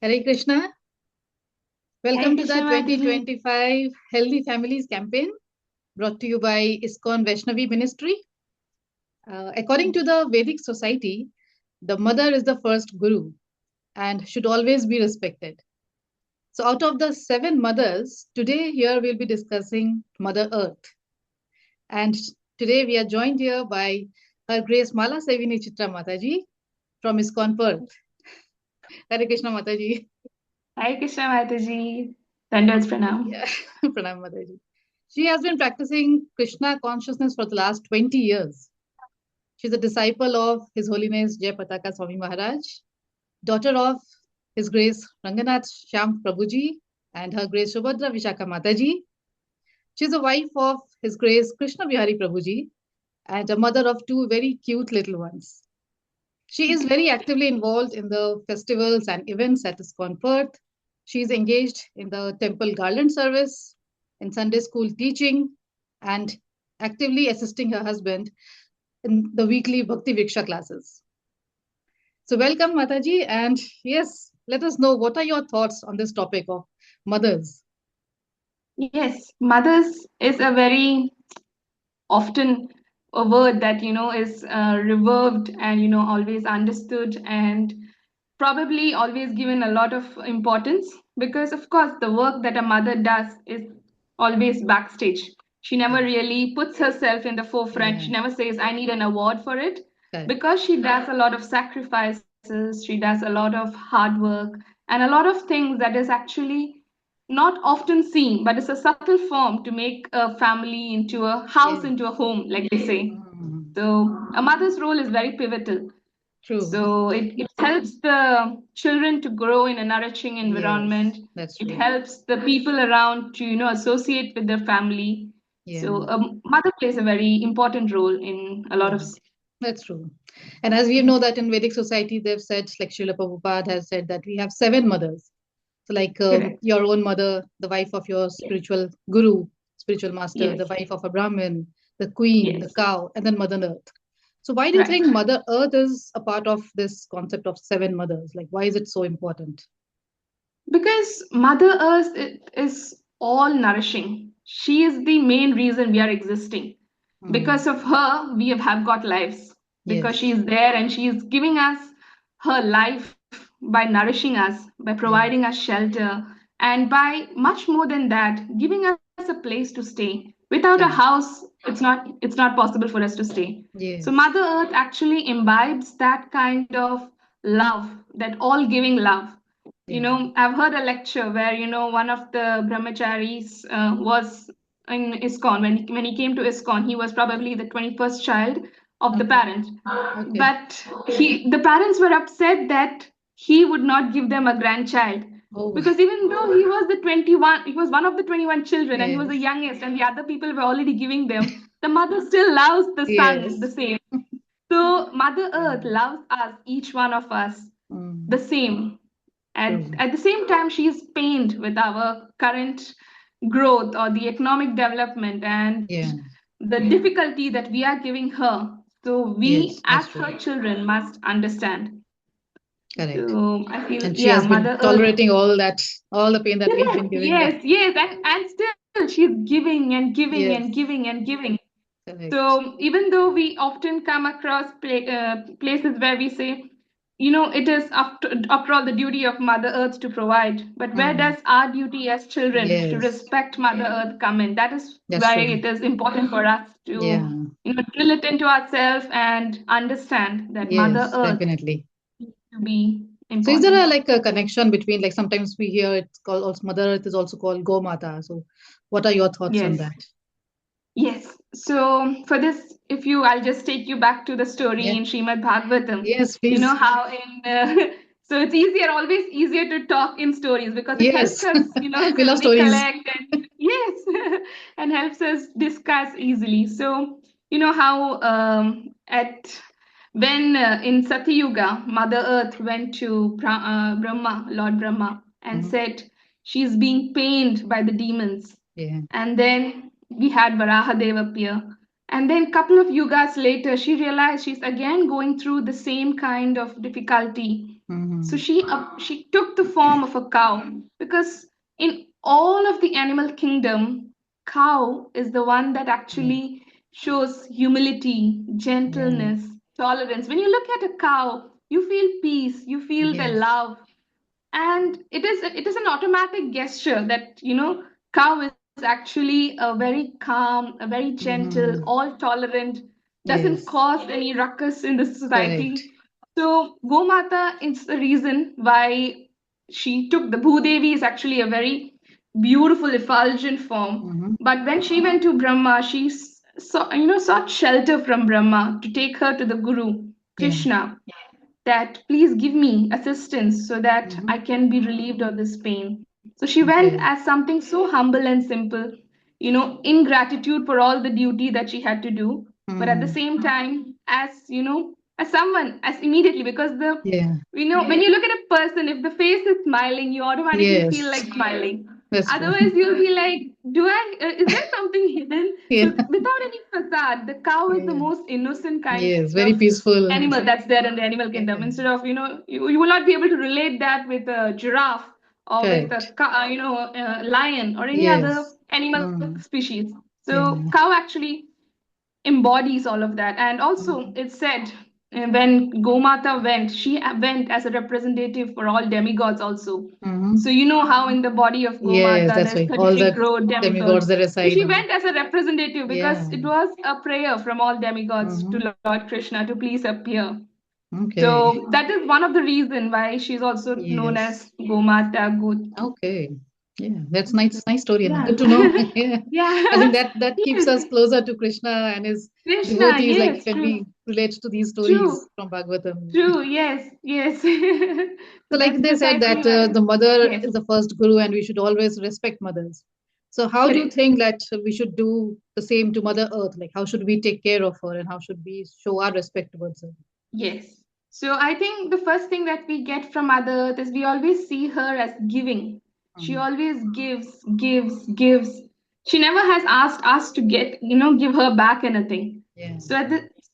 Hare Krishna. Hare Welcome to the Krishna Mataji. 2025 Healthy Families campaign brought to you by ISKCON Vaishnavi Ministry. According to the Vedic society, the mother is the first guru and should always be respected. So, out of the seven mothers, today here we'll be discussing Mother Earth. And today we are joined here by Her Grace Mala Sevini Citra Mataji from ISKCON Perth. Hare Krishna Mataji. Hare Krishna Mataji. Dandavats Pranam. Yeah, Pranam Mataji. She has been practicing Krishna consciousness for the last 20 years. She's a disciple of His Holiness Jai Pataka Swami Maharaj, daughter of His Grace Ranganath Shyam Prabhuji and Her Grace Subhadra Vishakha Mataji. She's a wife of His Grace Krishna Bihari Prabhuji and a mother of two very cute little ones. She is very actively involved in the festivals and events at ISKCON Perth. She is engaged in the temple garland service, in Sunday school teaching, and actively assisting her husband in the weekly Bhakti Vriksha classes. So, welcome, Mataji. And yes, let us know what are your thoughts on this topic of mothers. Yes, mothers is a very often a word that is revered and always understood and probably always given a lot of importance because of course the work that a mother does is always backstage. She never Yes. really puts herself in the forefront. Yeah, She never says I need an award for it correct. because she does a lot of sacrifices, she does a lot of hard work and a lot of things that is actually not often seen, but it's a subtle form to make a family into a house, Yes. into a home, like they say. Mhm. So a mother's role is very pivotal. True. So it helps the children to grow in a nourishing Yes, environment. that's It true. helps the people around to, associate with their family. Yeah. So a mother plays a very important role in a lot Yeah. of. That's true. And as we know that in Vedic society, they've said, like Srila Prabhupada has said, that we have seven mothers. So, like Correct. your own mother, the wife of your Yes. spiritual guru, spiritual master, Yes. the wife of a Brahmin, the queen, the Yes. cow, and then Mother Earth. So, why do you Right. think Mother Earth is a part of this concept of seven mothers? Like, why is it so important? Because Mother Earth is all nourishing. She is the main reason we are existing. Mm. Because of her, we have got lives. Because she Yes. is there and she is giving us her life by nourishing us, by Yeah. providing us shelter, and by much more than that, giving us a place to stay. Without a Correct. house, it's not possible for us to stay. So Yes. Mother Earth actually imbibes that kind of love, that all giving love. Yeah. I've heard a lecture where one of the brahmacharis was in ISKCON. When he came to ISKCON, he was probably the 21st child of the Okay. parent, Okay. but the parents were upset that he would not give them a grandchild, Oh, because even though he was one of the 21 children and he was the yes. youngest and the other people were already giving them, the mother still loves the son the Yes. same. So Mother Yeah. Earth loves us, each one of us, Mm. the same. And True. at the same time, she is pained with our current growth or the economic development and Yeah. the difficulty that we are giving her. So we, Yes, as that's her true. children, must understand. Correct. So I feel, And she yeah, has Mother been Earth. tolerating all that, all the pain that we've Yes, been giving her. yes, yes, and still she's giving and giving and Yes, giving and giving. correct. So even though we often come across places where we say, it is after all the duty of Mother Earth to provide, but where Mm. does our duty as children to Yes, respect Mother Earth come in? That is that's why true. it is important for us to, Yeah. drill it into ourselves and understand that Mother Yes, Earth definitely. needs to be So is there important. a like a connection between like sometimes we hear it's called also Mother Earth is also called Go Mata. So what are your thoughts on Yes. that? Yes. So for this, I'll just take you back to the story Yeah. in Srimad Bhagavatam. Yes, You know please. how in so it's always easier to talk in stories because it helps Yes. us, We love stories. recollect and yes, and helps us discuss easily. So you know how at when in Satyuga, Mother Earth went to Brahma, Lord Brahma, and Hmm. said she's being pained by the demons, Yeah. and then we had Varahadev appear. And then a couple of yugas later, she realized she's again going through the same kind of difficulty. So she took the form of a cow, because in all of the animal kingdom, cow is the one that actually shows humility, gentleness, tolerance. When you look at a cow, you feel peace, you feel the love, and it is an automatic gesture that cow is actually a very calm, a very gentle, all tolerant, doesn't cause any ruckus in the Correct. society. So Gomata is the reason why she took the Bhudevi is actually a very beautiful effulgent form. But when she went to Brahma, she sought shelter from Brahma to take her to the Guru Krishna, that please give me assistance so that I can be relieved of this pain. So she went Okay. as something so humble and simple, in gratitude for all the duty that she had to do, but at the same time, as someone, as immediately, because when you look at a person, if the face is smiling, you automatically feel Yes. like smiling. That's true. Otherwise, you'll be like, is there something hidden? Yeah. So without any facade, the cow is the most innocent kind Yes, very of peaceful. animal that's there in the animal kingdom. Instead of, you will not be able to relate that with a giraffe or with Correct. a lion or any other Yes. animal species. Yeah. So cow actually embodies all of that. And also, it's said when Gomata went, she went as a representative for all demigods also. So you know how in the body of Yes, Gomata that's there's right. All 33 the crore demigods demigods. that So reside she on the. went as a representative because Yeah. it was a prayer from all demigods to Lord Krishna to please appear. Okay. So that is one of the reason why she's also known Yes. as Gomata Good. Okay. Yeah, that's nice story and Yeah. good to know. Yeah. I Yeah. think that keeps Yes. us closer to Krishna and his Krishna, devotees, like yes, when true. we relate to these True. stories from Bhagavatam. True, yes, yes. So, So like that's they said precisely that why. the mother Yes, is the first guru and we should always respect mothers. So, how do you correct. think that we should do the same to Mother Earth? Like, how should we take care of her and how should we show our respect towards her? Yes. So I think the first thing that we get from Mother Earth is we always see her as giving. She Mhm. always gives, gives, gives. She never has asked us to give her back anything. Yeah. So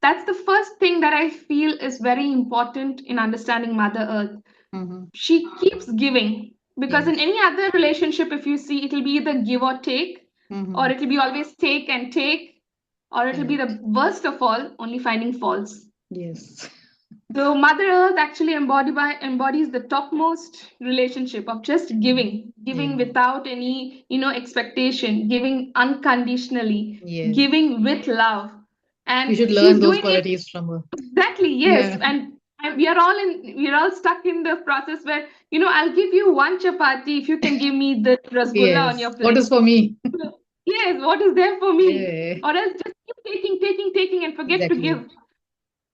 that's the first thing that I feel is very important in understanding Mother Earth. Hmm. She keeps giving, because in Yes. any other relationship, if you see, it'll be either give or take, or Hmm. it'll be always take and take, or it'll be Correct. the worst of all, only finding faults. Yes. So Mother Earth actually embodies the topmost relationship of just giving, Yeah. giving without any, expectation, giving unconditionally, Yes. giving with love. We should And learn she's those doing it qualities from her. exactly, yes. Yeah. And we are all stuck in the process where, I'll give you one chapati if you can give me the rasgulla on Yes. your What is plate. for me? So, yes, what is there for me? Yeah. Or else just keep taking, taking, taking and forget to Exactly. give.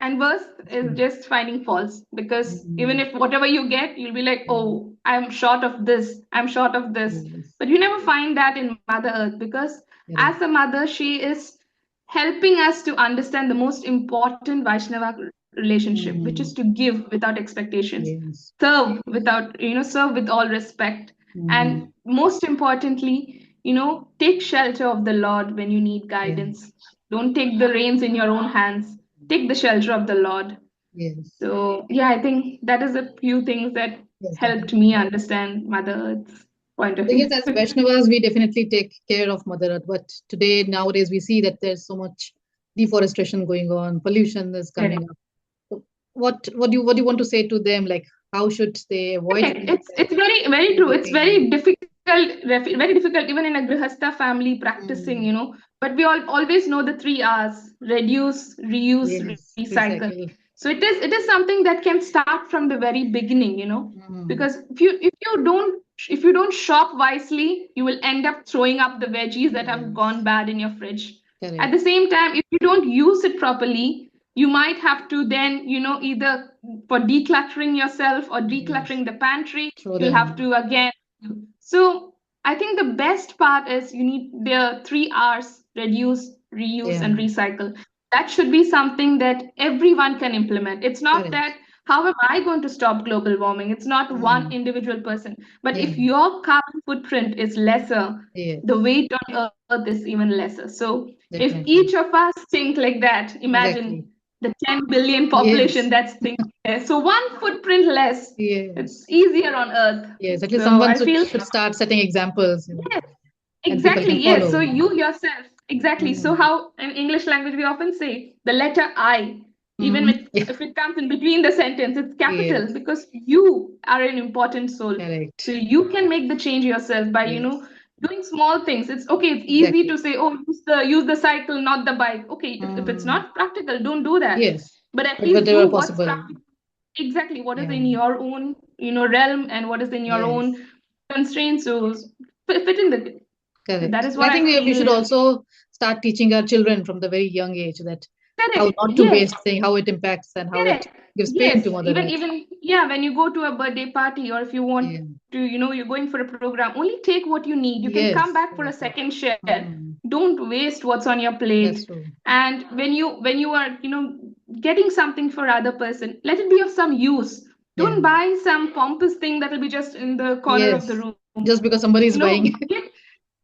And worst is just finding faults, because even Mhm. if whatever you get, you'll be like, oh, I'm short of this, I'm short of this. Yes. But you never find that in Mother Earth, because as Correct. a mother, she is helping us to understand the most important Vaishnava relationship, which is to Mhm. give without expectations, Yes. serve with all respect, and Mhm. most importantly, take shelter of the Lord when you need Yeah. guidance. Don't take the reins in your own hands, take the shelter of the Lord. Yes. So, yeah, I think that is a few things that Yes, helped definitely. me understand Mother Earth's point of So yes, view. as Vaishnavas, we definitely take care of Mother Earth. But today, nowadays, we see that there's so much deforestation going on, pollution is Correct. coming up. So what do you want to say to them? Like, how should they avoid Correct. things It's very very and true. the It's pain? very difficult even in a grihastha family practicing, Mm. But we all always know the three R's: reduce, reuse, Yes, recycle. recycle. So it is something that can start from the very beginning, Mm. because if you don't shop wisely, you will end up throwing up the veggies that have Yes, gone bad in your fridge. At correct. the same time, if you don't use it properly, you might have to then, either for decluttering yourself or Yes, decluttering the pantry, throw you'll have them. to again. So I think the best part is you need the three R's: reduce, reuse, Yeah, and recycle. That should be something that everyone can implement. It's not correct. that how am I going to stop global warming? It's not one individual person. But if your carbon footprint is lesser, Yes. the weight on Earth is even lesser. So if Definitely. each of us think like that, imagine Exactly. the 10 billion population Yes. that's thinking there. So one footprint less, Yes. it's easier on Earth. Yes. At least So someone I feel, should start setting examples, yes, and people exactly, can yes. So follow. you yourself, exactly. So Mm. how in English language we often say the letter I, even Yeah. if it comes in between the sentence, it's capital Yes. because you are an important soul. Correct. So you can make the change yourself by, Yes. doing small things. It's okay, it's easy Exactly. to say, oh, use the cycle, not the bike. Okay, if it's not practical, don't do that. Yes. But at But least whatever do what's possible. practical. Exactly, what is Yeah. in your own, realm and what is in your Yes. own constraints. So fit in the. So that Correct. is And what I I think we should feel. also start teaching our children from the very young age that how Correct. not to Yes. waste thing, how it impacts, and how it Correct. gives pain to Yes. Mother Even Earth. even yeah, when you go to a birthday party or if you want Yeah. to, you're going for a program, only take what you need. You can come Yes. back for a Exactly. second share. Mm. Don't waste what's on your That's plate. true. And when you are, getting something for other person, let it be of some use. Yeah. Don't buy some pompous thing that will be just in the corner of the Yes. room. Just because somebody is buying. Yes.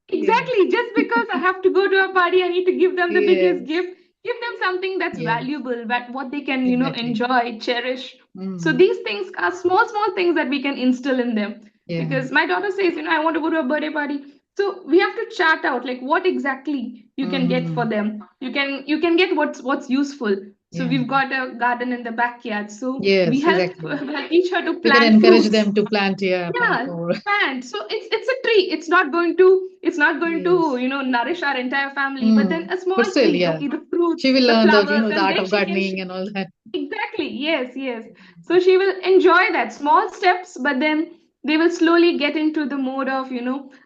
Exactly. Just because I have to go to a party, I need to give them the biggest Yes. gift. Give them something that's Yes. valuable, that what they can, Exactly. enjoy, cherish. So Mm. these things are small, small things that we can instill in them. Yeah. Because my daughter says, I want to go to a birthday party. So we have to chart out like what exactly you can get for Mm. them. You can get what's useful. So Yeah. we've got a garden in the backyard. So we Yes. help Exactly. teach her to We can plant encourage fruits. them to plant. Yeah. Plant Yeah, more. plant. So it's a tree. It's not going to Yes. nourish our entire family, but then Mm. a But small still, tree. yeah. Okay, the She fruits, will the learn flowers, the and art then of she can gardening and all that. exactly. Yes, yes. So she will enjoy that small steps, but then they will slowly get into the mode of,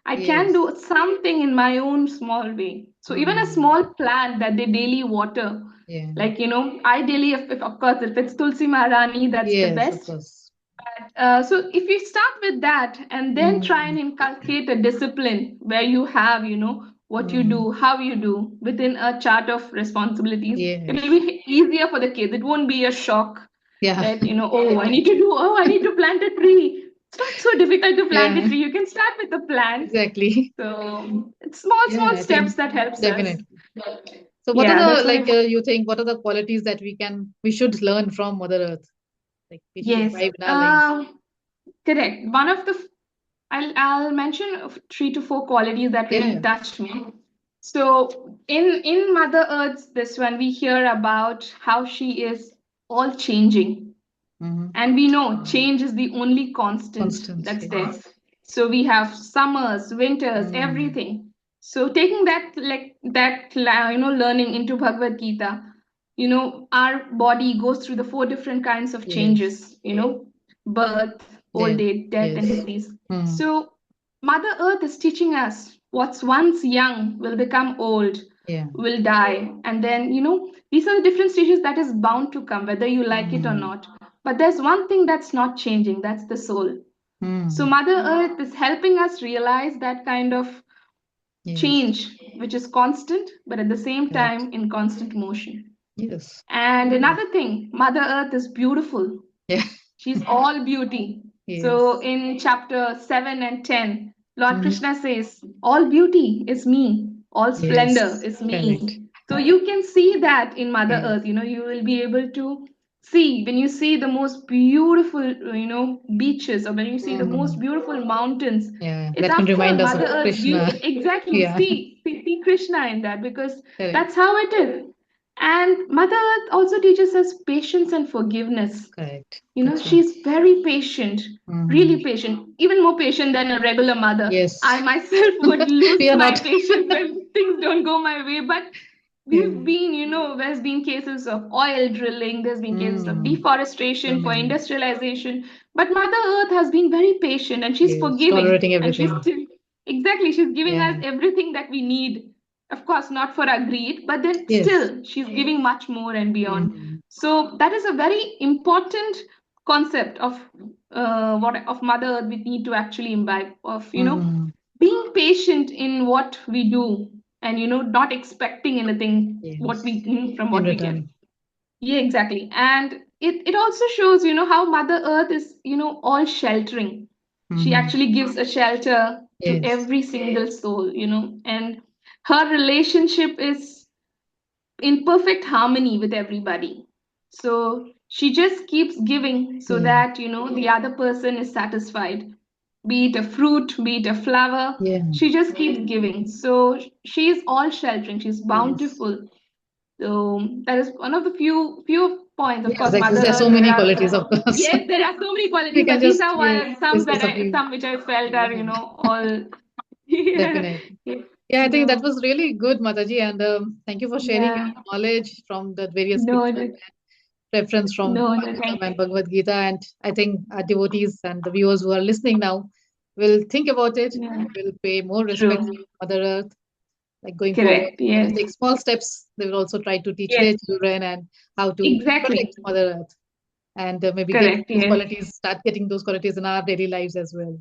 I can Yes. do something in my own small way. So even a Mm. small plant that they daily water, Yeah. like, ideally, if of course, if it's Tulsi Maharani, that's the Yes, of best. course. So if you start with that and then try and Mm. inculcate a discipline where you have, what you Mm. do, how you do within a chart of responsibilities, it will Yes. be easier for the kids. It won't be a shock Yeah. that, I need to plant a tree. It's not so difficult to plant a Yeah. tree. You can start with a plant. Exactly. So it's small, Yeah, small I steps think that helps us. definitely. So what are Yeah, the that's what I. you think what are the qualities that we should learn from Mother Earth? Like we should Yes. imbibe in our life. Correct. One of the I'll mention 3 to 4 qualities that Yeah, really yeah. touched me. So in Mother Earth's this one, we hear about how she is all changing, Mm-hmm. and we know change is the only constant Constant. that's there. Yes. So we have summers, winters, Mm. everything. So taking that like that learning into Bhagavad Gita, our body goes through the 4 different kinds of Yes. changes, birth, old Yes. age, death, and Yes. disease. Mm. So Mother Earth is teaching us what's once young will become old, Yeah. will die, and then these are the different stages that is bound to come, whether you like it or Mm. not. But there's one thing that's not changing, that's the soul. So Mm. Mother Earth is helping us realize that kind of Yes. change, which is constant, but at the same Correct. time in constant motion. Yes. And another thing, Mother Earth is beautiful. Yeah. She's all beauty. So Yes. in chapter 7 and 10, Lord Mm-hmm. Krishna says, all beauty is me, all splendor Yes. is Correct. me. So you can see that in Mother Yes. Earth. You will be able to see when you see the most beautiful, beaches, or when you see the most Mm. beautiful mountains. Yeah. It's That can after all remind us of Mother Earth's Krishna. beauty. Exactly. Yeah. See Krishna in that because Correct. that's how it is. And Mother Earth also teaches us patience and forgiveness. Correct. That's true. She's very patient, Mm-hmm. really patient, even more patient than a regular mother. I Yes. myself would We lose are my not. patience when things don't go my way. But Yeah. there's been cases of oil drilling, there's been cases of Mm. So deforestation for many. industrialization. But Mother Earth has been very patient and she's Yes. forgiving. Tolerating And she's everything. still, exactly, she's giving us Yeah. everything that we need. Of course, not for our greed, but then Yes. still, she's giving much more and beyond. Mm. So that is a very important concept of what of Mother Earth we need to actually imbibe of Mm. being patient in what we do and not expecting anything what we Yes. from In what we get. return. Yeah, exactly. And it also shows, how Mother Earth is, all sheltering. She actually gives a shelter to Yes. every single soul, and her relationship is in perfect harmony with everybody. So she just keeps giving so that, the other person is satisfied. Be it a fruit, be it a flower, Yeah. she just keeps giving. So she's all sheltering, she's Yes. bountiful. So that is one of the few points. Of Yes, course, like Mother there are Earth, so there many are qualities, of course. yes, there are so many We qualities, can but these just are some discuss a few. which I felt are, Yeah, all yeah, definitely. Yeah, I think that was really good, Mataji, and thank you for sharing yeah. your knowledge from the various No, scriptures, no, reference from no, Bhagavatam thank and Bhagavad Gita. And I think our devotees and the viewers who are listening now will think about it, yeah. will pay more respect True. to Mother Earth, like going forward. Correct. They will Yes. take small steps. They will also try to teach Yes. their children and how to Exactly. protect Mother Earth, and maybe get Correct. those Yes. qualities, start getting those qualities in our daily lives as well.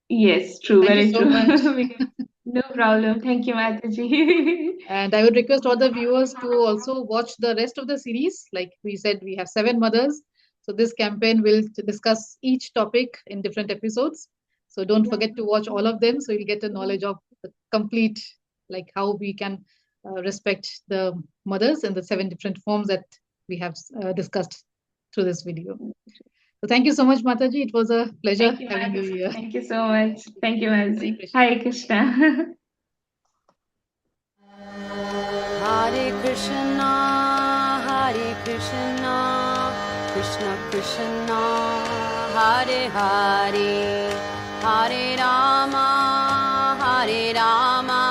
Yes. So True. thank you Very so true. much. No problem. Thank you, Mataji. And I would request all the viewers to also watch the rest of the series. Like we said, we have 7 mothers. So this campaign will discuss each topic in different episodes. So don't forget to watch all of them. So you'll get a knowledge of the complete, like how we can respect the mothers in the 7 different forms that we have discussed through this video. So thank you so much, Mataji. It was a pleasure Thank you, having you Mataji. here. Thank you so much. Thank you, Hare Mataji. Krishna. Hare Krishna. Hare Krishna, Hare Krishna, Krishna Krishna, Hare Hare, Hare Rama, Hare Rama,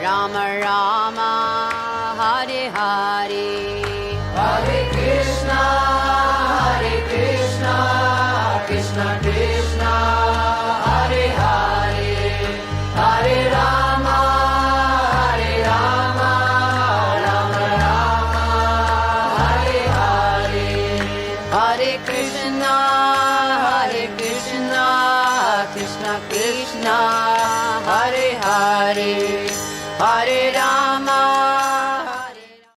Rama Rama, Hare Hare. Hare Krishna, Hare Krishna, Krishna Krishna, Hare Hare, Hare Rama. Hare Krishna, Krishna Krishna, Hare Hare, Hare Rama.